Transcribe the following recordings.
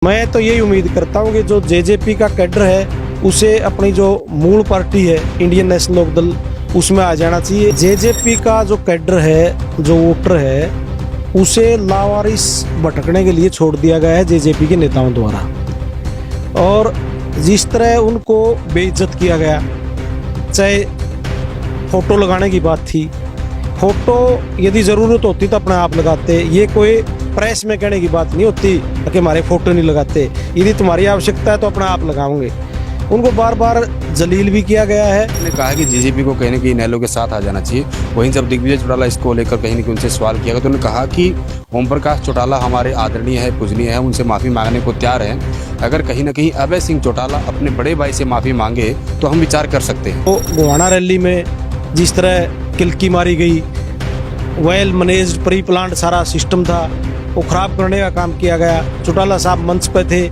मैं तो यही उम्मीद करता हूँ कि जो जेजेपी का कैडर है उसे अपनी जो मूल पार्टी है इंडियन नेशनल लोकदल उसमें आ जाना चाहिए। जेजेपी का जो कैडर है, जो वोटर है, उसे लावारिस भटकने के लिए छोड़ दिया गया है जेजेपी के नेताओं द्वारा। और जिस तरह उनको बेइज्जत किया गया, चाहे फोटो लगाने की बात थी, फोटो यदि ज़रूरत होती तो अपने आप लगाते, ये कोई प्रेस में कहने की बात नहीं होती कि हमारे फोटो नहीं लगाते, यदि तुम्हारी आवश्यकता है तो अपना आप लगाओगे। उनको बार बार जलील भी किया गया है। उन्होंने कहा कि जेजेपी को कहीं ना कहीं इनेलो के साथ आ जाना चाहिए। वहीं जब दिग्विजय चौटाला इसको लेकर कहीं ना कहीं उनसे सवाल किया गया तो उन्होंने कहा कि ओम प्रकाश चौटाला हमारे आदरणीय है, पूजनीय है, उनसे माफ़ी मांगने को तैयार हैं। अगर कहीं ना कहीं अभय सिंह चौटाला अपने बड़े भाई से माफ़ी मांगे तो हम विचार कर सकते हैं। तो गोहाना रैली में जिस तरह किल्की मारी गई, वेल मैनेज्ड प्री प्लान्ड सारा सिस्टम था, वो खराब करने का काम किया गया। चौटाला साहब मंच पे थे,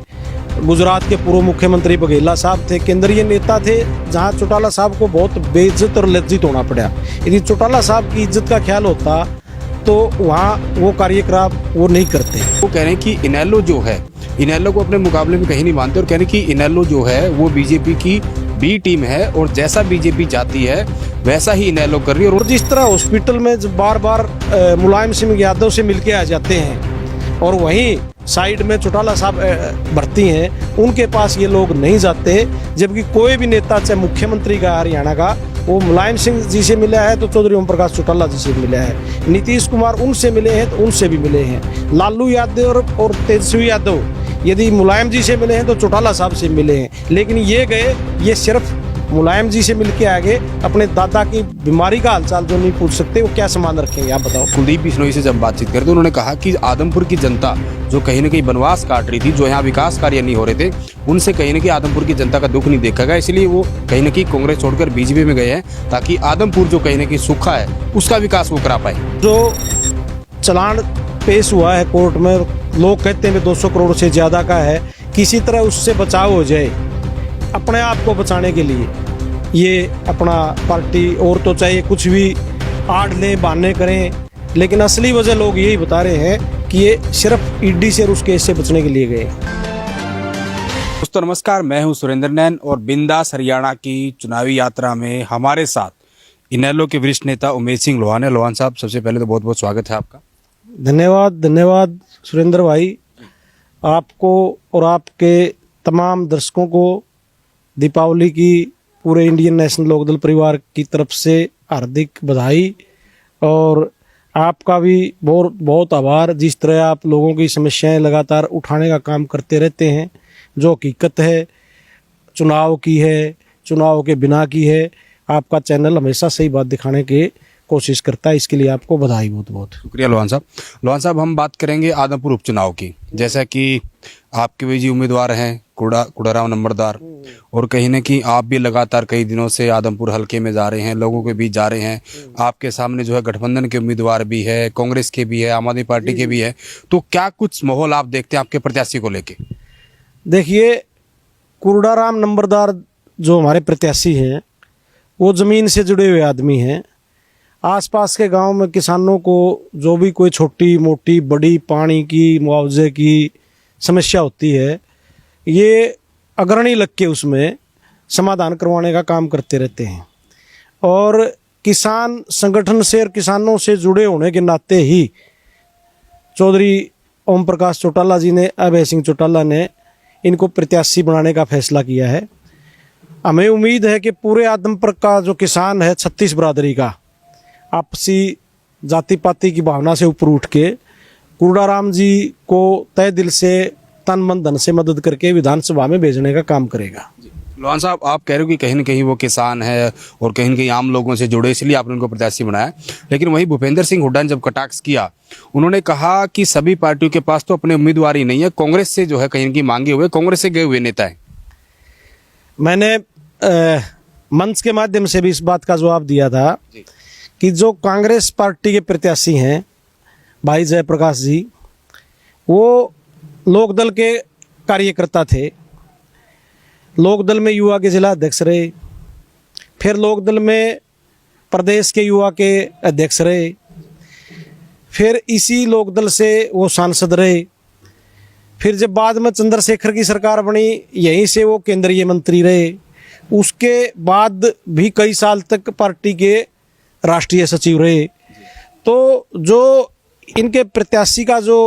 गुजरात के पूर्व मुख्यमंत्री बघेला साहब थे, केंद्रीय नेता थे, जहां चौटाला साहब को बहुत बेइज्जत और लज्जित होना पड़ा। यदि चौटाला साहब की इज्जत का ख्याल होता तो वहाँ वो कार्यक्रम वो नहीं करते। वो कह रहे हैं कि इनेलो जो है, इनेलो को अपने मुकाबले में कहीं नहीं मानते और कह रहे हैं कि इनेलो जो है वो बीजेपी की बी टीम है और जैसा बीजेपी चाहती है वैसा ही इनेलो कर रही है। और जिस तरह हॉस्पिटल में बार बार मुलायम सिंह यादव से मिलके आ जाते हैं और वहीं साइड में चौटाला साहब भर्ती हैं, उनके पास ये लोग नहीं जाते, जबकि कोई भी नेता चाहे मुख्यमंत्री का हरियाणा का वो मुलायम सिंह जी से मिला है तो चौधरी ओम प्रकाश चौटाला जी से मिला है, नीतीश कुमार उनसे मिले हैं तो उनसे भी मिले हैं, लालू यादव और तेजस्वी यादव यदि मुलायम जी से मिले हैं तो चौटाला साहब से मिले हैं। लेकिन ये गए, ये सिर्फ मुलायम जी से मिलके आगे, अपने दादा की बीमारी का हालचाल जो नहीं पूछ सकते, वो क्या सामान रखेंगे आप बताओ। कुलदीप बिश्नोई से जब बातचीत करते उन्होंने कहा कि आदमपुर की जनता जो कहीं ना कहीं बनवास काट रही थी, जो यहाँ विकास कार्य नहीं हो रहे थे, उनसे कहीं ना कहीं आदमपुर की जनता का दुख नहीं देखा गया, इसलिए वो कहीं ना कहीं कांग्रेस छोड़कर बीजेपी में गए हैं ताकि आदमपुर जो कहीं ना कहीं सूखा है उसका विकास वो करा पाए। जो चलान पेश हुआ है कोर्ट में, लोग कहते हैं 200 करोड़ से ज़्यादा का है, किसी तरह उससे बचाव हो जाए अपने आप को बचाने के लिए। ये अपना पार्टी और तो चाहे कुछ भी आड़ लें, बहाने करें, लेकिन असली वजह लोग यही बता रहे हैं कि ये सिर्फ ईडी से और उस केस से बचने के लिए गए। दोस्तों नमस्कार, मैं हूं सुरेंद्र नैन और बिंदास हरियाणा की चुनावी यात्रा में हमारे साथ इनेलो के वरिष्ठ नेता उमेश सिंह लोहान है। लोहान साहब, सबसे पहले तो बहुत बहुत स्वागत है आपका। धन्यवाद सुरेंद्र भाई, आपको और आपके तमाम दर्शकों को दीपावली की पूरे इंडियन नेशनल लोकदल परिवार की तरफ से हार्दिक बधाई, और आपका भी बहुत बहुत आभार। जिस तरह आप लोगों की समस्याएं लगातार उठाने का काम करते रहते हैं, जो हकीकत है चुनाव की है, चुनाव के बिना की है, आपका चैनल हमेशा सही बात दिखाने की कोशिश करता है, इसके लिए आपको बधाई बहुत बहुत। शुक्रिया लोहान साहब। लोहान साहब, हम बात करेंगे आदमपुर उपचुनाव की। जैसा कि आपके भी जी उम्मीदवार हैं कुड़ाराव नंबरदार, और कहीं ना कहीं आप भी लगातार कई दिनों से आदमपुर हलके में जा रहे हैं, लोगों के बीच जा रहे हैं। आपके सामने जो है गठबंधन के उम्मीदवार भी है, कांग्रेस के भी है, आम आदमी पार्टी के भी है, तो क्या कुछ माहौल आप देखते हैं आपके प्रत्याशी को लेके? देखिए, कुड़ाराम नंबरदार जो हमारे प्रत्याशी हैं वो ज़मीन से जुड़े हुए आदमी हैं। आसपास के गांव में किसानों को जो भी कोई छोटी मोटी बड़ी पानी की, मुआवजे की समस्या होती है, ये अग्रणी लग के उसमें समाधान करवाने का काम करते रहते हैं। और किसान संगठन से और किसानों से जुड़े होने के नाते ही चौधरी ओम प्रकाश चौटाला जी ने, अभय सिंह चौटाला ने इनको प्रत्याशी बनाने का फैसला किया है। हमें उम्मीद है कि पूरे आदमपुर का जो किसान है, 36 बरादरी का, आपसी जाति पाति की भावना से ऊपर उठ के कुड़ाराम जी को तय दिल से, तन मन धन से मदद करके विधानसभा में भेजने का काम करेगा। लोहान साहब, आप कह रहे हो कि कहीं ना कहीं वो किसान है और कहीं ना कहीं आम लोगों से जुड़े, इसलिए आपने उनको प्रत्याशी बनाया, लेकिन वही भूपेंद्र सिंह हुड्डा ने जब कटाक्ष किया, उन्होंने कहा कि सभी पार्टियों के पास तो अपने उम्मीदवार ही नहीं है, कांग्रेस से जो है कहीं ना कहीं मांगे हुए, कांग्रेस से गए हुए नेता है। मैंने मंच के माध्यम से भी इस बात का जवाब दिया था कि जो कांग्रेस पार्टी के प्रत्याशी हैं भाई जयप्रकाश जी, वो लोकदल के कार्यकर्ता थे, लोकदल में युवा के जिला अध्यक्ष रहे, फिर लोकदल में प्रदेश के युवा के अध्यक्ष रहे, फिर इसी लोकदल से वो सांसद रहे, फिर जब बाद में चंद्रशेखर की सरकार बनी, यहीं से वो केंद्रीय मंत्री रहे। उसके बाद भी कई साल तक पार्टी के राष्ट्रीय सचिव रहे। तो जो इनके प्रत्याशी का जो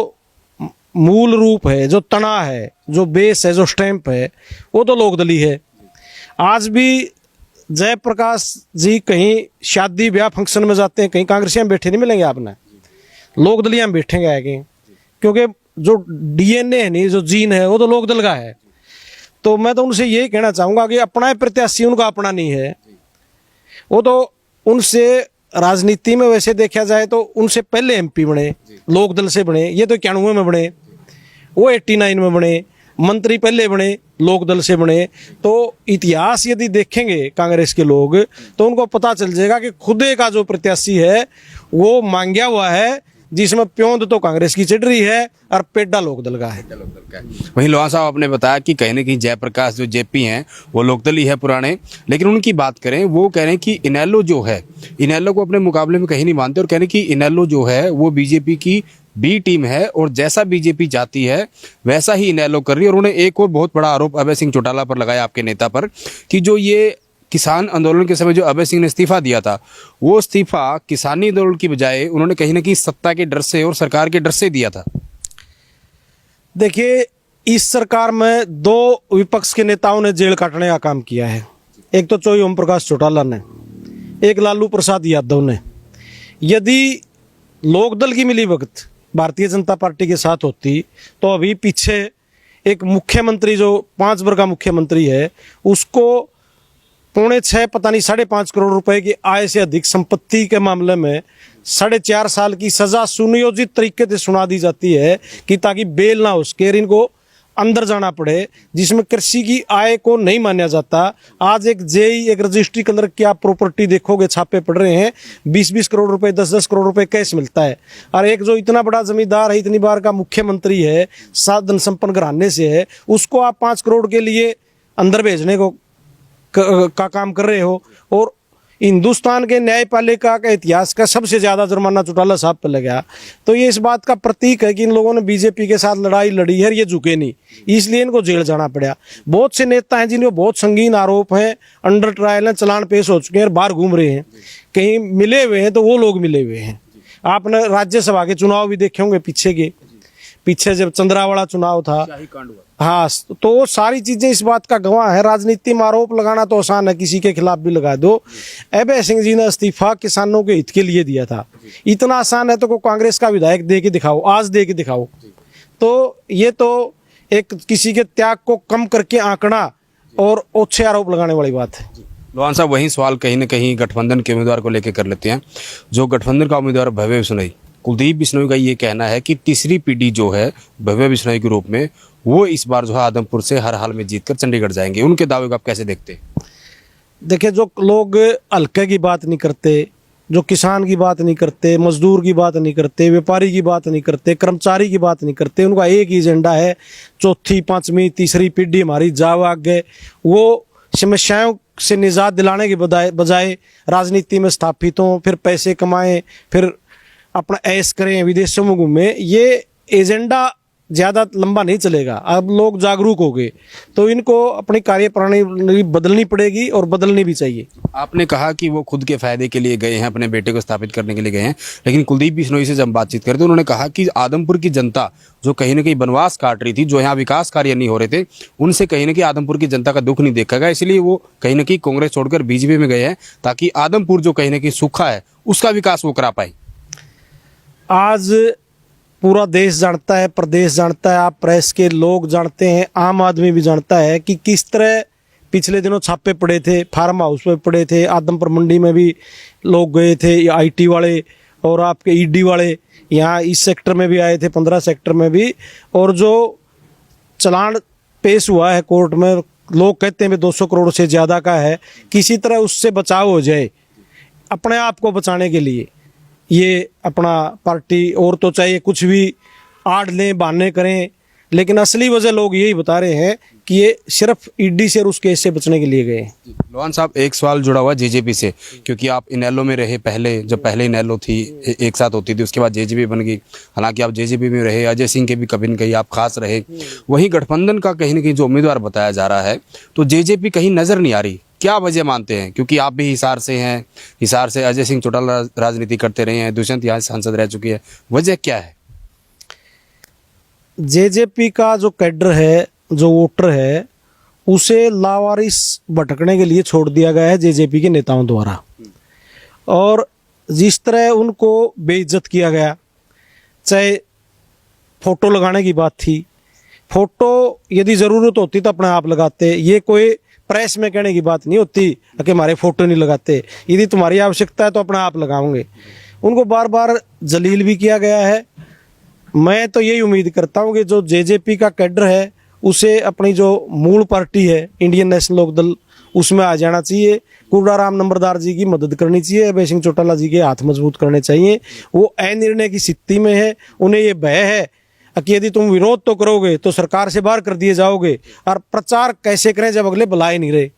मूल रूप है, जो तना है, जो बेस है, जो स्टैंप है, वो तो लोकदलीय है। आज भी जयप्रकाश जी कहीं शादी ब्याह फंक्शन में जाते हैं, कहीं कांग्रेसियां बैठे नहीं मिलेंगे आपने, लोकदलिया में बैठेंगे आगे, क्योंकि जो डीएनए है नहीं, जो जीन है, वो तो लोकदल का है। तो मैं तो उनसे यही कहना चाहूंगा कि अपना प्रत्याशी उनका अपना नहीं है। वो तो उनसे राजनीति में वैसे देखा जाए तो उनसे पहले एमपी बने, लोकदल से बने। ये तो 91 में बने, वो 89 में बने, मंत्री पहले बने, लोकदल से बने। तो इतिहास यदि देखेंगे कांग्रेस के लोग तो उनको पता चल जाएगा कि खुदे का जो प्रत्याशी है वो मांगा हुआ है, जिसमें प्योंद तो कांग्रेस की चढ़ रही है और पेड्डा लोकदल का है। वहीं लोहार साहब आपने बताया कि कहीं ना कहीं जयप्रकाश जो जेपी हैं वो लोकदली है पुराने, लेकिन उनकी बात करें, वो कह रहे हैं कि इनेलो जो है, इनेलो को अपने मुकाबले में कहीं नहीं मानते और कह रहे हैं कि इनेलो जो है वो बीजेपी की बी टीम है और जैसा बीजेपी चाहती है वैसा ही इनेलो कर रही है। और उन्होंने एक और बहुत बड़ा आरोप अभय सिंह चौटाला पर लगाया, आपके नेता पर, कि जो ये किसान आंदोलन के समय जो अभय सिंह ने इस्तीफा दिया था, वो इस्तीफा किसानी आंदोलन की बजाय उन्होंने कहीं ना कहीं सत्ता के डर से और सरकार के डर से दिया था। देखिए, इस सरकार में दो विपक्ष के नेताओं ने जेल काटने का काम किया है। एक तो चौधरी ओम प्रकाश चौटाला ने, एक लालू प्रसाद यादव ने। यदि लोकदल की मिलीभगत भारतीय जनता पार्टी के साथ होती तो अभी पीछे एक मुख्यमंत्री, जो 5 वर्ग का मुख्यमंत्री है, उसको 6.25 पता नहीं 5.5 करोड़ रुपए की आय से अधिक संपत्ति के मामले में 4.5 साल की सजा सुनियोजित तरीके से सुना दी जाती है कि ताकि बेल ना हो सके, इनको अंदर जाना पड़े, जिसमें कृषि की आय को नहीं माना जाता। आज एक जेई, एक रजिस्ट्री कलर की आप प्रॉपर्टी देखोगे, छापे पड़ रहे हैं, 20-20 करोड़ रुपए, 10-10 करोड़ रुपए कैश मिलता है। और एक जो इतना बड़ा जमींदार है, इतनी बार का मुख्यमंत्री है, साधन संपन्न घराने से है, उसको आप 5 करोड़ के लिए अंदर भेजने का काम कर रहे हो। और हिंदुस्तान के न्यायपालिका का इतिहास का सबसे ज्यादा जुर्माना चौटाला साहब पर लगा। तो ये इस बात का प्रतीक है कि इन लोगों ने बीजेपी के साथ लड़ाई लड़ी है, ये झुके नहीं, इसलिए इनको जेल जाना पड़ा। बहुत से नेता हैं जिन्हें बहुत संगीन आरोप हैं, अंडर ट्रायल हैं, चलान पेश हो चुके हैं और बाहर घूम रहे हैं, कहीं मिले हुए हैं तो वो लोग मिले हुए हैं। आपने राज्यसभा के चुनाव भी देखे होंगे, पीछे जब चंद्रावाड़ा चुनाव था, हाँ, तो वो सारी चीजें इस बात का गवाह है। राजनीति में आरोप लगाना तो आसान है, किसी के खिलाफ भी लगा दो। अभय सिंह जी ने इस्तीफा किसानों के हित के लिए दिया था, इतना आसान है तो को कांग्रेस का विधायक दे के दिखाओ, आज दे के दिखाओ। तो ये तो एक किसी के त्याग को कम करके आंकना और ओछे आरोप लगाने वाली बात है। लोहान साहब, वही सवाल कहीं ना कहीं गठबंधन के उम्मीदवार को लेकर कर लेते हैं। जो गठबंधन का उम्मीदवार भव्य बिश्नोई, कुलदीप बिश्नोई का ये कहना है कि तीसरी पीढ़ी जो है भव्य बिश्नोई के रूप में, वो इस बार जो है आदमपुर से हर हाल में जीतकर चंडीगढ़ जाएंगे। उनके दावे को आप कैसे देखते हैं? देखिए, जो लोग हल्के की बात नहीं करते, जो किसान की बात नहीं करते, मजदूर की बात नहीं करते, व्यापारी की बात नहीं करते, कर्मचारी की बात नहीं करते, उनका एक ही एजेंडा है, चौथी, पांचवी, तीसरी पीढ़ी हमारी जाओ आगे। वो समस्याओं से निजात दिलाने के बजाय राजनीति में स्थापित हों, फिर पैसे कमाएं, फिर अपना ऐश करें, विदेशों में घूमें। ये एजेंडा ज़्यादा लंबा नहीं चलेगा। अब लोग जागरूक हो गए तो इनको अपनी कार्यप्रणाली बदलनी पड़ेगी और बदलनी भी चाहिए। आपने कहा कि वो खुद के फायदे के लिए गए हैं, अपने बेटे को स्थापित करने के लिए गए हैं, लेकिन कुलदीप बिश्नोई से जब बातचीत करते तो उन्होंने कहा कि आदमपुर की जनता जो कहीं ना कहीं बनवास काट रही थी, जो यहाँ विकास कार्य नहीं हो रहे थे, उनसे कहीं ना कहीं आदमपुर की जनता का दुख नहीं देखा गया, इसलिए वो कहीं ना कहीं कांग्रेस छोड़कर बीजेपी में गए हैं, ताकि आदमपुर जो कहीं ना कहीं सूखा है उसका विकास वो करा पाए। आज पूरा देश जानता है, प्रदेश जानता है, आप प्रेस के लोग जानते हैं, आम आदमी भी जानता है कि किस तरह पिछले दिनों छापे पड़े थे, फार्म हाउस में पड़े थे, आदमपुर मंडी में भी लोग गए थे, आईटी वाले और आपके ईडी वाले, यहाँ इस सेक्टर में भी आए थे, 15 सेक्टर में भी। और जो चलान पेश हुआ है कोर्ट में, लोग कहते हैं 200 करोड़ से ज़्यादा का है, किसी तरह उससे बचाव हो जाए। अपने आप को बचाने के लिए ये अपना पार्टी और तो चाहिए कुछ भी आड़ लें, बहाने करें, लेकिन असली वजह लोग यही बता रहे हैं कि ये सिर्फ ईडी से और उस केस से बचने के लिए गए हैं। लोहान साहब, एक सवाल जुड़ा हुआ जेजेपी से, क्योंकि आप इनेलो में रहे पहले, जब पहले इनेलो थी एक साथ होती थी, उसके बाद जेजेपी बन गई। हालांकि आप जेजेपी में रहे, अजय सिंह के भी कभी न कहीं आप खास रहे। वहीं गठबंधन का कहीं न कहीं जो उम्मीदवार बताया जा रहा है, तो जेजेपी कहीं नजर नहीं आ रही। क्या वजह मानते हैं? क्योंकि आप भी हिसार से हैं, हिसार से अजय सिंह चौटाला राजनीति करते रहे हैं, दुष्यंत यहाँ सांसद रह चुकी है, वजह क्या है? जेजेपी का जो कैडर है, जो वोटर है, उसे लावारिस भटकने के लिए छोड़ दिया गया है जेजेपी के नेताओं द्वारा। और जिस तरह उनको बेइज्जत किया गया, चाहे फोटो लगाने की बात थी, फोटो यदि ज़रूरत होती तो अपने आप लगाते, ये कोई प्रेस में कहने की बात नहीं होती कि हमारे फोटो नहीं लगाते, यदि तुम्हारी आवश्यकता है तो अपने आप लगाओगे। उनको बार बार जलील भी किया गया है। मैं तो यही उम्मीद करता हूँ कि जो जेजेपी का कैडर है उसे अपनी जो मूल पार्टी है इंडियन नेशनल लोकदल, उसमें आ जाना चाहिए। कुर्राराम नंबरदार जी की मदद करनी चाहिए, अभय सिंह चौटाला जी के हाथ मजबूत करने चाहिए। वो अनिर्णय की स्थिति में है, उन्हें ये भय है कि यदि तुम विरोध तो करोगे तो सरकार से बाहर कर दिए जाओगे, और प्रचार कैसे करें जब अगले बुलाए नहीं रहे।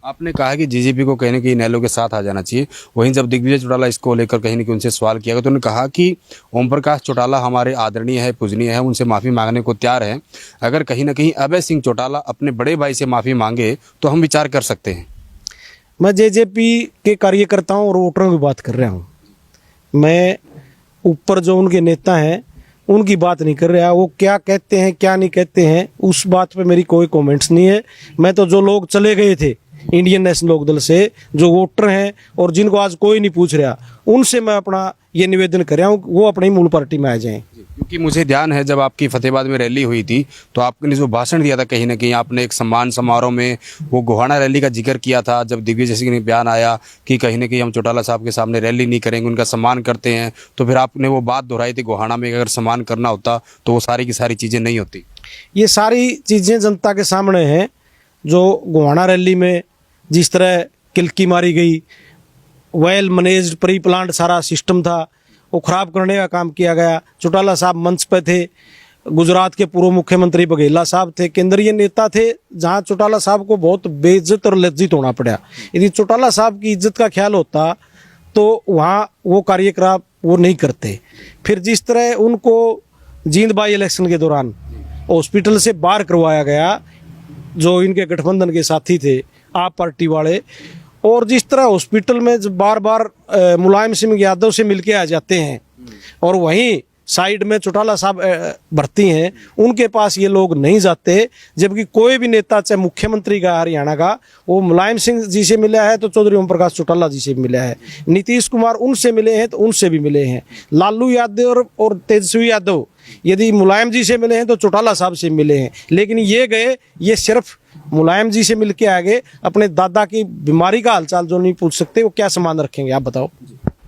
आपने कहा कि जेजेपी को कहीं न कहीं इनेलो के साथ आ जाना चाहिए। वहीं जब दिग्विजय चौटाला इसको लेकर कहीं न कहीं उनसे सवाल किया गया तो उन्होंने कहा कि ओम प्रकाश चौटाला हमारे आदरणीय है, पूजनीय है, उनसे माफ़ी मांगने को तैयार है। अगर कहीं न कहीं अभय सिंह चौटाला अपने बड़े भाई से माफ़ी मांगे तो हम विचार कर सकते हैं। मैं जेजेपी के कार्यकर्ताओं और वोटरों की बात कर रहा हूँ। मैं ऊपर जो उनके नेता हैं उनकी बात नहीं कर रहा। वो क्या कहते हैं क्या नहीं कहते हैं उस बात पे मेरी कोई कमेंट्स नहीं है। मैं तो जो लोग चले गए थे इंडियन नेशनल लोकदल से, जो वोटर हैं और जिनको आज कोई नहीं पूछ रहा, उनसे मैं अपना ये निवेदन कर रहा हूँ वो अपनी मूल पार्टी में आ जाएं। क्योंकि मुझे ध्यान है जब आपकी फतेहाबाद में रैली हुई थी तो आपने जो भाषण दिया था, कहीं ना कहीं आपने एक सम्मान समारोह में वो गोहाना रैली का जिक्र किया था। जब दिग्विजय सिंह ने बयान आया कि कहीं ना कहीं हम चौटाला साहब के सामने रैली नहीं करेंगे, उनका सम्मान करते हैं, तो फिर आपने वो बात दोहराई थी गोहाना में अगर सम्मान करना होता तो वो सारी की सारी चीज़ें नहीं होती। ये सारी चीज़ें जनता के सामने हैं। जो गोहाना रैली में जिस तरह किल्की मारी गई, वेल मैनेज्ड प्री प्लान्ड सारा सिस्टम था, वो खराब करने का काम किया गया। चौटाला साहब मंच पे थे, गुजरात के पूर्व मुख्यमंत्री बघेला साहब थे, केंद्रीय नेता थे, जहां चौटाला साहब को बहुत बेइज्जत और लज्जित होना पड़ा। यदि चौटाला साहब की इज्जत का ख्याल होता तो वहाँ वो कार्यक्रम वो नहीं करते। फिर जिस तरह उनको जींद बाई इलेक्शन के दौरान हॉस्पिटल से बाहर करवाया गया, जो इनके गठबंधन के साथी थे आप पार्टी वाले, और जिस तरह हॉस्पिटल में बार बार मुलायम सिंह यादव से मिलके आ जाते हैं और वहीं साइड में चौटाला साहब भर्ती हैं, उनके पास ये लोग नहीं जाते। जबकि कोई भी नेता, चाहे मुख्यमंत्री का हरियाणा का, वो मुलायम सिंह जी से मिला है तो चौधरी ओम प्रकाश चौटाला जी से भी मिला है, नीतीश कुमार उनसे मिले हैं तो उनसे भी मिले हैं, लालू यादव और तेजस्वी यादव यदि मुलायम जी से मिले हैं तो चौटाला साहब से मिले हैं। लेकिन ये गए, ये सिर्फ मुलायम जी से मिलके आ गए, अपने दादा की बीमारी का हालचाल जो नहीं पूछ सकते, वो क्या सामान रखेंगे आप बताओ।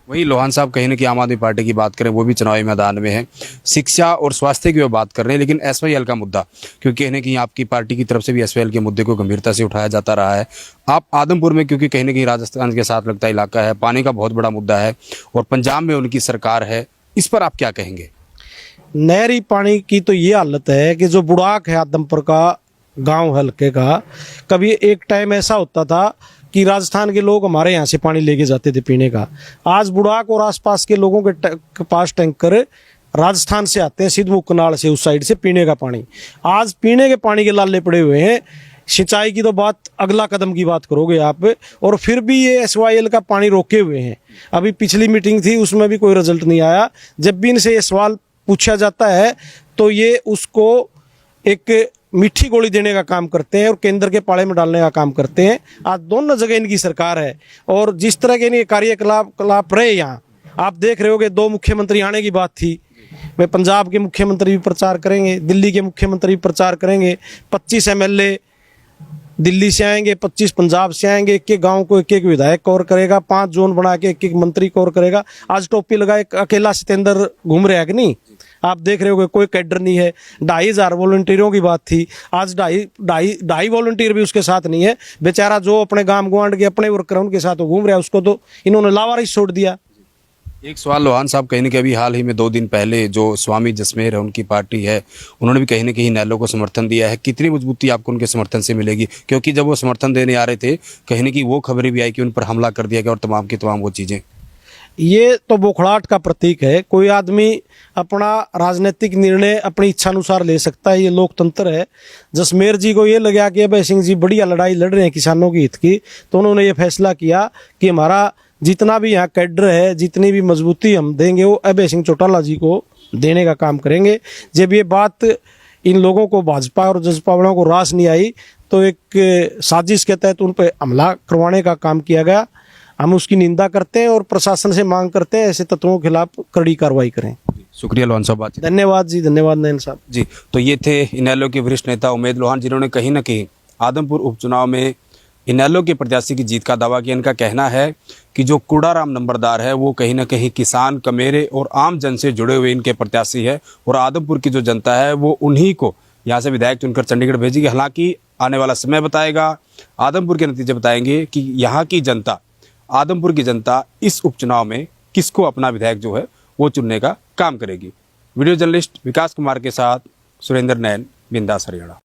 वही लोहान साहब कहीं ना कि आम आदमी पार्टी की बात करें, वो भी चुनावी मैदान में है, शिक्षा और स्वास्थ्य की वो बात कर रहे हैं, लेकिन एसवाईएल का मुद्दा, क्योंकि कहीं ना कहीं आपकी पार्टी की तरफ से भी एसवाईएल के मुद्दे को गंभीरता से उठाया जाता रहा है। आप आदमपुर में, क्योंकि कहीं ना कहीं राजस्थान के साथ लगता इलाका है, पानी का बहुत बड़ा मुद्दा है और पंजाब में उनकी सरकार है, इस पर आप क्या कहेंगे? नहरी पानी की तो ये हालत है कि जो बुड़ाक है आदमपुर का गांव हल्के का, कभी एक टाइम ऐसा होता था कि राजस्थान के लोग हमारे यहाँ से पानी लेके जाते थे पीने का। आज बुड़ाक और आसपास के लोगों के पास टैंकर राजस्थान से आते हैं, सिद्धमुख कनाल से, उस साइड से पीने का पानी। आज पीने के पानी के लाले पड़े हुए हैं। सिंचाई की तो बात अगला कदम की बात करोगे आप, और फिर भी ये एसवाईएल का पानी रोके हुए हैं। अभी पिछली मीटिंग थी, उसमें भी कोई रिजल्ट नहीं आया। जब भी इनसे ये सवाल पूछा जाता है तो ये उसको एक मीठी गोली देने का काम करते हैं और केंद्र के पाले में डालने का काम करते हैं। आज दोनों जगह इनकी सरकार है और जिस तरह के इनके कार्यकलाप रहे, यहाँ आप देख रहे हो कि 2 मुख्यमंत्री आने की बात थी। वे पंजाब के मुख्यमंत्री भी प्रचार करेंगे, दिल्ली के मुख्यमंत्री भी प्रचार करेंगे, 25 एमएलए दिल्ली से आएंगे, 25 पंजाब से आएंगे, एक गांव को एक विधायक कवर करेगा, 5 जोन बना के एक मंत्री कवर करेगा। आज टोपी लगाए अकेला सत्येंद्र घूम रहा है कि नहीं? आप देख रहे हो कोई कैडर नहीं है। 2500 वॉलंटियरों की बात थी, आज ढाई वॉलंटियर भी उसके साथ नहीं है। बेचारा जो अपने गांव गुआंड के अपने वर्कर उनके साथ घूम रहा है, उसको तो इन्होंने लावारिस छोड़ दिया। एक सवाल लोहान साहब, कहीं ना कहीं अभी हाल ही में 2 दिन पहले जो स्वामी जसमेर है उनकी पार्टी है, उन्होंने भी कहीं ना कहीं इनेलो को समर्थन दिया है। कितनी मजबूती आपको उनके समर्थन से मिलेगी? क्योंकि जब वो समर्थन देने आ रहे थे, कहीं ना कहीं वो खबरें भी आई कि उन पर हमला कर दिया गया और तमाम की तमाम वो चीज़ें। ये तो बौखलाहट का प्रतीक है। कोई आदमी अपना राजनीतिक निर्णय अपनी इच्छा अनुसार ले सकता है, ये लोकतंत्र है। जसमेर जी को ये लगा कि अभय सिंह जी बढ़िया लड़ाई लड़ रहे हैं किसानों के हित की, तो उन्होंने ये फैसला किया कि हमारा जितना भी यहाँ कैडर है, जितनी भी मजबूती हम देंगे वो अभय सिंह चौटाला जी को देने का काम करेंगे। जब ये बात इन लोगों को, भाजपा और जसपा वालों को रास नहीं आई, तो एक साजिश के तहत उन पर हमला करवाने का काम किया गया। हम उसकी निंदा करते हैं और प्रशासन से मांग करते हैं ऐसे तत्वों के खिलाफ कड़ी कार्रवाई करें। शुक्रिया लोहान साहब, बातचीत। धन्यवाद जी, धन्यवाद नयन साहब जी। तो ये थे इनेलो के वरिष्ठ नेता उमेद लोहान, जिन्होंने कहीं ना कहीं आदमपुर उपचुनाव में इनेलो के प्रत्याशी की जीत का दावा किया। इनका कहना है कि जो कूड़ाराम नंबरदार है वो कहीं ना कहीं किसान, कमेरे और आम जन से जुड़े हुए इनके प्रत्याशी है, और आदमपुर की जो जनता है वो उन्हीं को यहाँ से विधायक चुनकर चंडीगढ़ भेजेगी। हालांकि आने वाला समय बताएगा, आदमपुर के नतीजे बताएंगे कि यहाँ की जनता, आदमपुर की जनता इस उपचुनाव में किसको अपना विधायक जो है वो चुनने का काम करेगी। वीडियो जर्नलिस्ट विकास कुमार के साथ सुरेंद्र नैन, बिंदास हरियाणा।